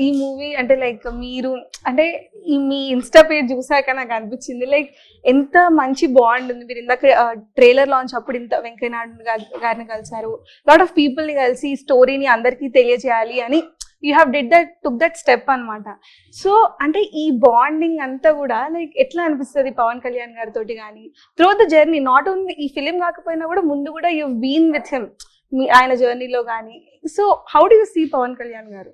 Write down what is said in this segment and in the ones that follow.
ఈ మూవీ అంటే లైక్ మీరు అంటే ఈ మీ ఇన్స్టా పేజ్ చూసాక నాకు అనిపించింది లైక్ ఎంత మంచి బాండ్ ఉంది. మీరు ఇందాక ట్రైలర్ లాంచ్ అప్పుడు ఇంత వెంకయ్య నాయుడు గారిని కలిసారు, లాట్ ఆఫ్ పీపుల్ ని కలిసి ఈ స్టోరీని అందరికీ తెలియజేయాలి అని you have took that step అనమాట. సో అంటే ఈ బాండింగ్ అంతా కూడా లైక్ ఎట్లా అనిపిస్తుంది పవన్ కళ్యాణ్ గారితో కానీ through the journey? Not only ఈ ఫిలిం కాకపోయినా కూడా ముందు కూడా యూ బీన్ విత్ హిమ్ మీ ఆయన జర్నీలో కానీ. So how do you see Pawan Kalyan garu?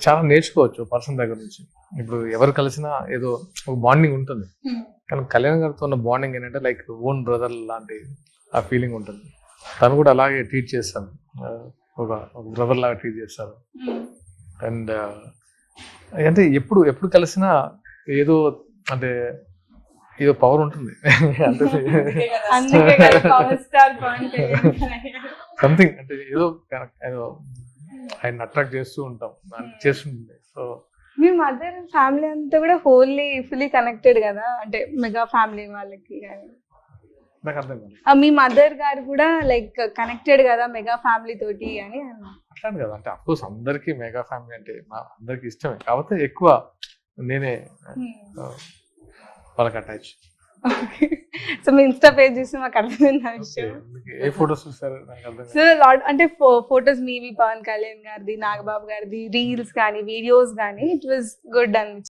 చాలా నేర్చుకోవచ్చు పర్సన్ దగ్గర నుంచి. ఇప్పుడు ఎవరు కలిసినా ఏదో ఒక బాండింగ్ ఉంటుంది, కానీ కళ్యాణ్ గారితో ఉన్న బాండింగ్ ఏంటంటే లైక్ ఓన్ బ్రదర్ లాంటి ఆ ఫీలింగ్ ఉంటుంది. తను కూడా అలాగే ట్రీట్ చేస్తాను, ఒక బ్రదర్ లాగా ట్రీట్ చేస్తారు. అండ్ అంటే ఎప్పుడు కలిసినా ఏదో అంటే ఏదో పవర్ ఉంటుంది సంథింగ్, అంటే ఏదో ఆయన అట్రాక్ట్ చేస్తూ ఉంటాం చేస్తుంటుంది. సో మీ మదర్ ఫ్యామిలీ అంతా కూడా ఫుల్లీ కనెక్టెడ్ కదా, అంటే మెగా ఫ్యామిలీ వాళ్ళకి కానీ? నాకు అర్థం కాదు. మీ మదర్ గారు కూడా లైక్ కనెక్టెడ్ కదా మెగా ఫ్యామిలీ తోటి అని? అట్లాంటి కదా, అంటే అఫ్కోర్స్ అందరికి మెగా ఫ్యామిలీ అంటే మా అందరికి ఇష్టమే, కాకపోతే ఎక్కువ నేనే వాళ్ళకి అటాచ్. సో మీ ఇన్స్టా పేజ్ చూసి మాకు అర్థమైంది విషయం. ఏ ఫోటోస్ చూస్తారు? సో అంటే ఫోటోస్ మీవి, పవన్ కళ్యాణ్ గారిది, నాగబాబు గారిది, రీల్స్ కానీ వీడియోస్ కానీ ఇట్ వాస్ గుడ్ అనిపించింది.